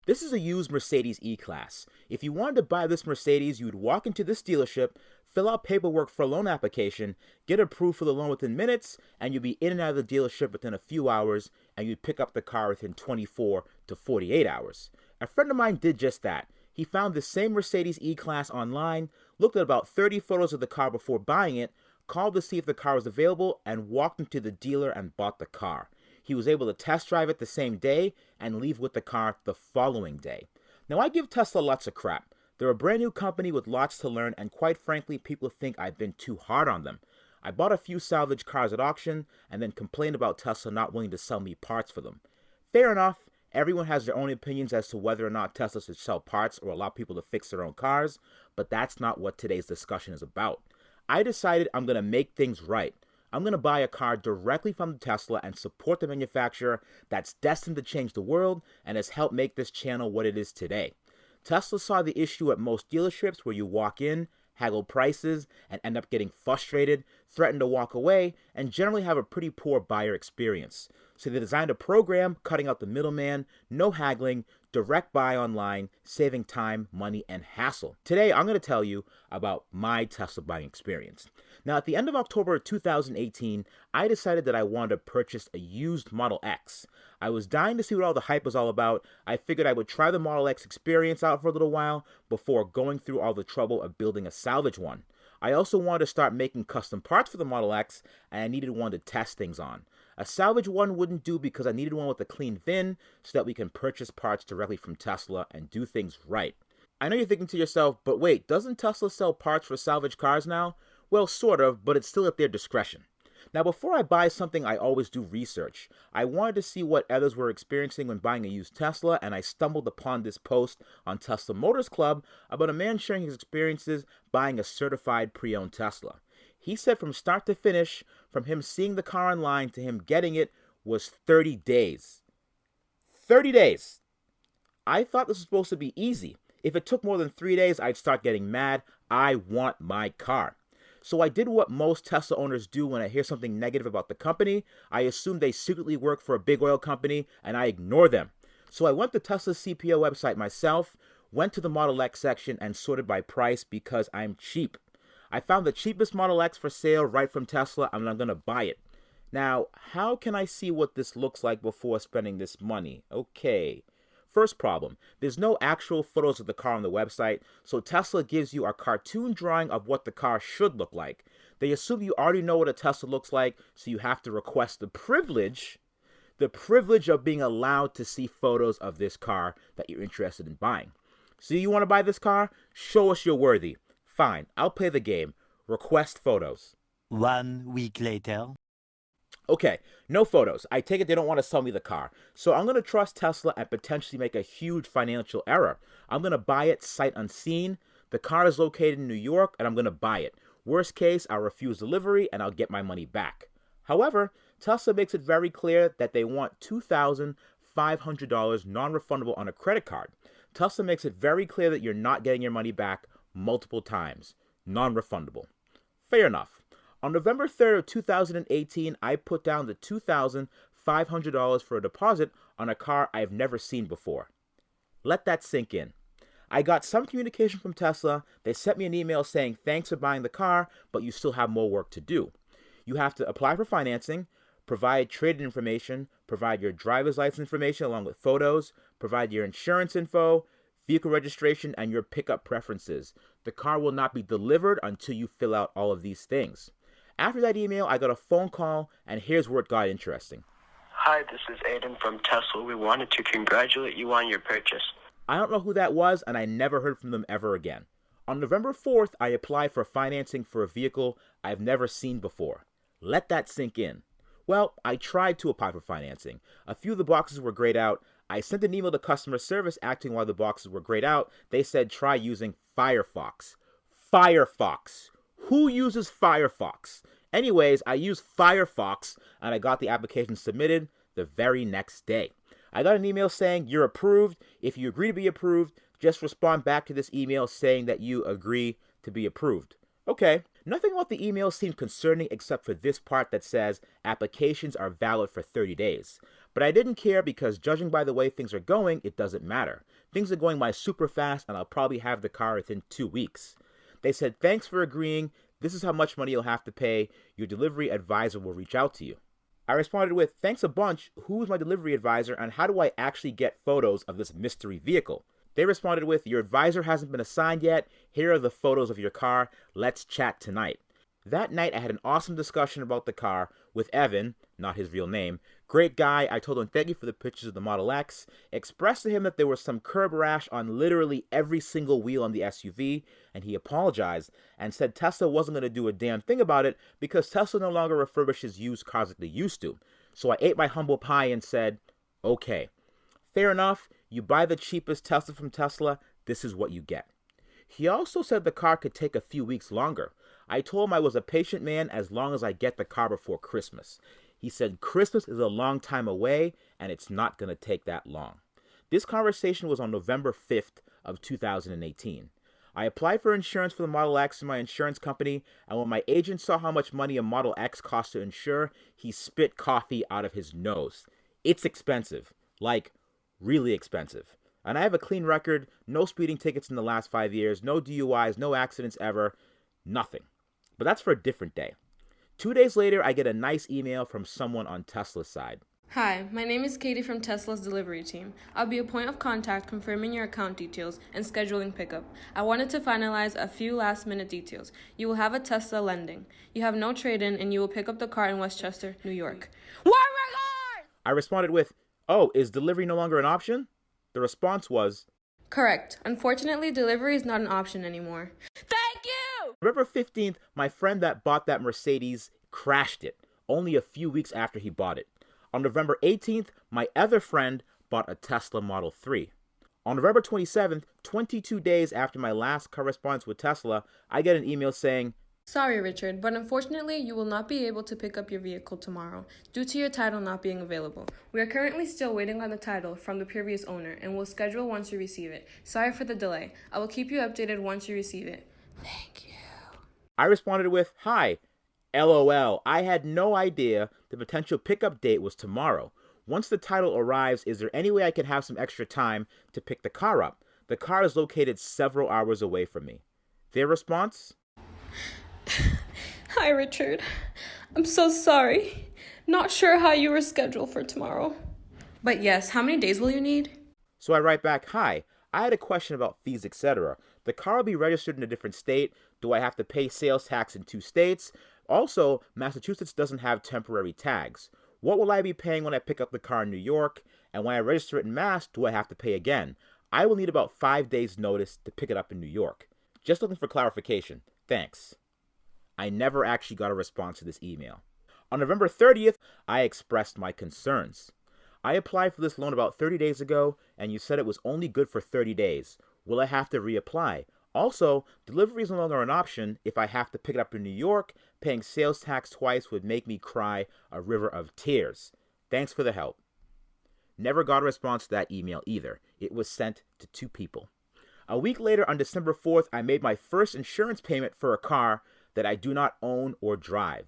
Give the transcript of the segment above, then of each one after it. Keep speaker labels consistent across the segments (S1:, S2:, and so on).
S1: This is a used Mercedes E-Class. If you wanted to buy this Mercedes, you would walk into this dealership, fill out paperwork for a loan application, get approved for the loan within minutes, and you'd be in and out of the dealership within a few hours, and you'd pick up the car within 24 to 48 hours. A friend of mine did just that. He found the same Mercedes E-Class online, looked at about 30 photos of the car before buying it, called to see if the car was available, and walked into the dealer and bought the car. He was able to test drive it the same day and leave with the car the following day. Now, I give Tesla lots of crap. They're a brand new company with lots to learn, and quite frankly, people think I've been too hard on them. I bought a few salvage cars at auction and then complained about Tesla not willing to sell me parts for them. Fair enough, everyone has their own opinions as to whether or not Tesla should sell parts or allow people to fix their own cars, but that's not what today's discussion is about. I decided I'm going to make things right. I'm going to buy a car directly from Tesla and support the manufacturer that's destined to change the world and has helped make this channel what it is today. Tesla saw the issue at most dealerships where you walk in, haggle prices, and end up getting frustrated, threaten to walk away, and generally have a pretty poor buyer experience. So they designed a program cutting out the middleman, no haggling, direct buy online, saving time, money, and hassle. Today, I'm going to tell you about my Tesla buying experience. Now, at the end of October 2018, I decided that I wanted to purchase a used Model X. I was dying to see what all the hype was all about. I figured I would try the Model X experience out for a little while before going through all the trouble of building a salvage one. I also wanted to start making custom parts for the Model X, and I needed one to test things on. A salvage one wouldn't do because I needed one with a clean VIN so that we can purchase parts directly from Tesla and do things right. I know you're thinking to yourself, but wait, doesn't Tesla sell parts for salvage cars now? Well, sort of, but it's still at their discretion. Now, before I buy something, I always do research. I wanted to see what others were experiencing when buying a used Tesla, and I stumbled upon this post on Tesla Motors Club about a man sharing his experiences buying a certified pre-owned Tesla. He said from start to finish, from him seeing the car online to him getting it, was 30 days. 30 days! I thought this was supposed to be easy. If it took more than 3 days, I'd start getting mad. I want my car. So I did what most Tesla owners do when I hear something negative about the company. I assume they secretly work for a big oil company, and I ignore them. So I went to Tesla's CPO website myself, went to the Model X section, and sorted by price because I'm cheap. I found the cheapest Model X for sale right from Tesla, and I'm going to buy it. Now, how can I see what this looks like before spending this money? Okay. First problem, there's no actual photos of the car on the website, so Tesla gives you a cartoon drawing of what the car should look like. They assume you already know what a Tesla looks like, so you have to request the privilege of being allowed to see photos of this car that you're interested in buying. So you want to buy this car? Show us you're worthy. Fine, I'll play the game. Request photos.
S2: 1 week later.
S1: Okay, no photos. I take it they don't want to sell me the car. So I'm going to trust Tesla and potentially make a huge financial error. I'm going to buy it sight unseen. The car is located in New York, and I'm going to buy it. Worst case, I'll refuse delivery, and I'll get my money back. However, Tesla makes it very clear that they want $2,500 non-refundable on a credit card. Tesla makes it very clear that you're not getting your money back multiple times. Non-refundable. Fair enough. On November 3rd of 2018, I put down the $2,500 for a deposit on a car I've never seen before. Let that sink in. I got some communication from Tesla. They sent me an email saying, thanks for buying the car, but you still have more work to do. You have to apply for financing, provide trade information, provide your driver's license information along with photos, provide your insurance info, vehicle registration, and your pickup preferences. The car will not be delivered until you fill out all of these things. After that email, I got a phone call, and here's where it got interesting.
S3: Hi, this is Aiden from Tesla. We wanted to congratulate you on your purchase.
S1: I don't know who that was, and I never heard from them ever again. On November 4th, I applied for financing for a vehicle I've never seen before. Let that sink in. Well, I tried to apply for financing. A few of the boxes were grayed out. I sent an email to customer service asking why the boxes were grayed out. They said try using Firefox. Firefox. Who uses Firefox? Anyways, I used Firefox, and I got the application submitted the very next day. I got an email saying you're approved. If you agree to be approved, just respond back to this email saying that you agree to be approved. Okay. Nothing about the email seemed concerning except for this part that says applications are valid for 30 days. But I didn't care because judging by the way things are going, it doesn't matter. Things are going by super fast and I'll probably have the car within 2 weeks. They said, thanks for agreeing. This is how much money you'll have to pay. Your delivery advisor will reach out to you. I responded with, thanks a bunch. Who's my delivery advisor and how do I actually get photos of this mystery vehicle? They responded with, your advisor hasn't been assigned yet. Here are the photos of your car. Let's chat tonight. That night, I had an awesome discussion about the car with Evan, not his real name. Great guy. I told him thank you for the pictures of the Model X. Expressed to him that there was some curb rash on literally every single wheel on the SUV, and he apologized and said Tesla wasn't going to do a damn thing about it because Tesla no longer refurbishes used cars like they used to. So I ate my humble pie and said, okay, fair enough. You buy the cheapest Tesla from Tesla, this is what you get. He also said the car could take a few weeks longer. I told him I was a patient man as long as I get the car before Christmas. He said Christmas is a long time away and it's not going to take that long. This conversation was on November 5th of 2018. I applied for insurance for the Model X in my insurance company, and when my agent saw how much money a Model X costs to insure, he spit coffee out of his nose. It's expensive, like really expensive. And I have a clean record, no speeding tickets in the last 5 years, no DUIs, no accidents ever, nothing. But that's for a different day. 2 days later, I get a nice email from someone on Tesla's side.
S4: Hi, my name is Katie from Tesla's delivery team. I'll be a point of contact confirming your account details and scheduling pickup. I wanted to finalize a few last-minute details. You will have a Tesla lending. You have no trade-in, and you will pick up the car in Westchester, New York.
S1: I responded with, oh, is delivery no longer an option? The response was,
S4: Correct. Unfortunately, delivery is not an option anymore. Thank you!
S1: November 15th, my friend that bought that Mercedes crashed it, only a few weeks after he bought it. On November 18th, my other friend bought a Tesla Model 3. On November 27th, 22 days after my last correspondence with Tesla, I get an email saying,
S4: Sorry, Richard, but unfortunately, you will not be able to pick up your vehicle tomorrow due to your title not being available. We are currently still waiting on the title from the previous owner and will schedule once you receive it. Sorry for the delay. I will keep you updated once you receive it. Thank you.
S1: I responded with, hi, LOL. I had no idea the potential pickup date was tomorrow. Once the title arrives, is there any way I can have some extra time to pick the car up? The car is located several hours away from me. Their response?
S4: Hi, Richard. I'm so sorry. Not sure how you were scheduled for tomorrow. But yes, how many days will you need?
S1: So I write back, hi, I had a question about fees, etc. The car will be registered in a different state. Do I have to pay sales tax in 2 states? Also, Massachusetts doesn't have temporary tags. What will I be paying when I pick up the car in New York? And when I register it in Mass, do I have to pay again? I will need about 5 days' notice to pick it up in New York. Just looking for clarification. Thanks. I never actually got a response to this email. On November 30th, I expressed my concerns. I applied for this loan about 30 days ago, and you said it was only good for 30 days. Will I have to reapply? Also, delivery is no longer an option. If I have to pick it up in New York, paying sales tax twice would make me cry a river of tears. Thanks for the help. Never got a response to that email either. It was sent to 2 people. A week later, on December 4th, I made my first insurance payment for a car that I do not own or drive.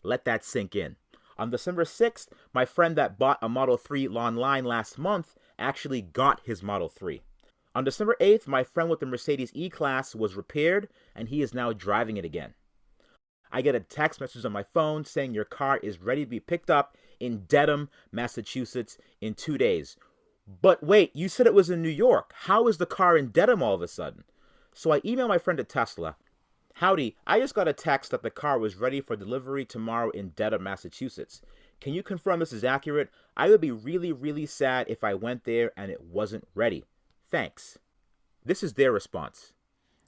S1: Let that sink in. On December 6th, my friend that bought a Model 3 online last month actually got his Model 3. On December 8th, my friend with the Mercedes E-Class was repaired, and he is now driving it again. I get a text message on my phone saying your car is ready to be picked up in Dedham, Massachusetts in 2 days. But wait, you said it was in New York. How is the car in Dedham all of a sudden? So I email my friend at Tesla. Howdy, I just got a text that the car was ready for delivery tomorrow in Dedham, Massachusetts. Can you confirm this is accurate? I would be really, really sad if I went there and it wasn't ready. Thanks. This is their response.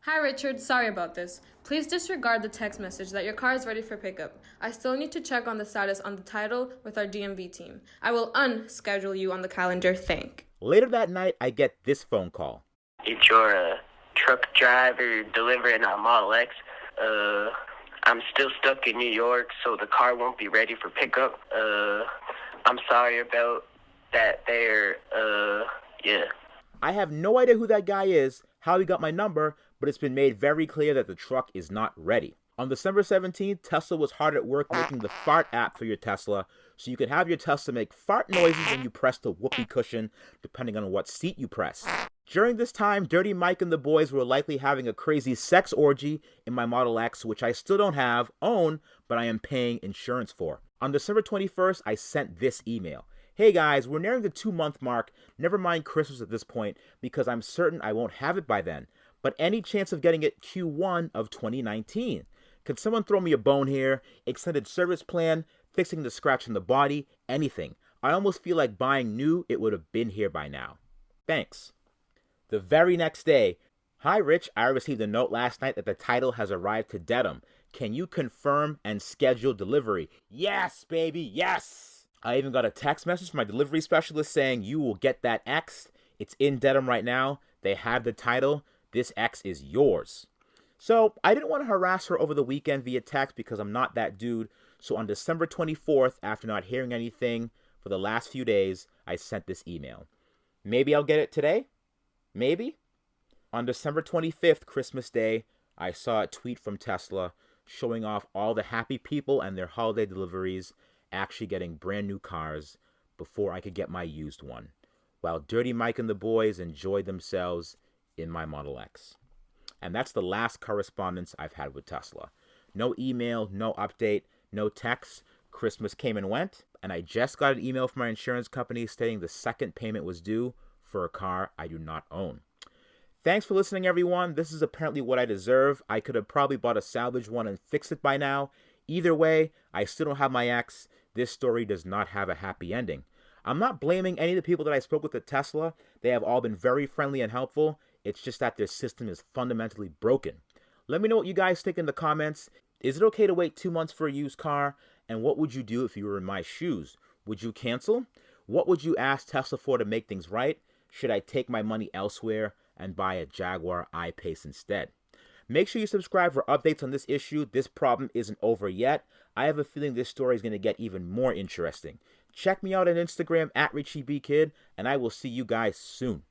S4: Hi, Richard. Sorry about this. Please disregard the text message that your car is ready for pickup. I still need to check on the status on the title with our DMV team. I will unschedule you on the calendar. Thank.
S1: Later that night, I get this phone call.
S3: If you're a truck driver delivering a Model X, I'm still stuck in New York, so the car won't be ready for pickup. I'm sorry about that there, yeah.
S1: I have no idea who that guy is, how he got my number, but it's been made very clear that the truck is not ready. On December 17th, Tesla was hard at work making the fart app for your Tesla, so you could have your Tesla make fart noises when you press the whoopee cushion, depending on what seat you press. During this time, Dirty Mike and the boys were likely having a crazy sex orgy in my Model X, which I still don't own, but I am paying insurance for. On December 21st, I sent this email. Hey guys, we're nearing the 2-month mark. Never mind Christmas at this point, because I'm certain I won't have it by then. But any chance of getting it Q1 of 2019? Could someone throw me a bone here? Extended service plan, fixing the scratch in the body, anything. I almost feel like buying new, it would have been here by now. Thanks. The very next day, hi Rich, I received a note last night that the title has arrived to Dedham. Can you confirm and schedule delivery? Yes, baby, yes! I even got a text message from my delivery specialist saying you will get that X. It's in Dedham right now. They have the title. This X is yours. So I didn't want to harass her over the weekend via text because I'm not that dude. So on December 24th, after not hearing anything for the last few days, I sent this email. Maybe I'll get it today. Maybe. On December 25th, Christmas Day, I saw a tweet from Tesla showing off all the happy people and their holiday deliveries actually getting brand new cars before I could get my used one, while Dirty Mike and the boys enjoyed themselves in my Model X. And that's the last correspondence I've had with Tesla. No email, no update, no text. Christmas came and went, and I just got an email from my insurance company stating the second payment was due for a car I do not own. Thanks for listening, everyone. This is apparently what I deserve. I could have probably bought a salvage one and fixed it by now. Either way, I still don't have my X. This story does not have a happy ending. I'm not blaming any of the people that I spoke with at Tesla. They have all been very friendly and helpful. It's just that their system is fundamentally broken. Let me know what you guys think in the comments. Is it okay to wait 2 months for a used car? And what would you do if you were in my shoes? Would you cancel? What would you ask Tesla for to make things right? Should I take my money elsewhere and buy a Jaguar I-Pace instead? Make sure you subscribe for updates on this issue. This problem isn't over yet. I have a feeling this story is going to get even more interesting. Check me out on Instagram at RichieBKid, and I will see you guys soon.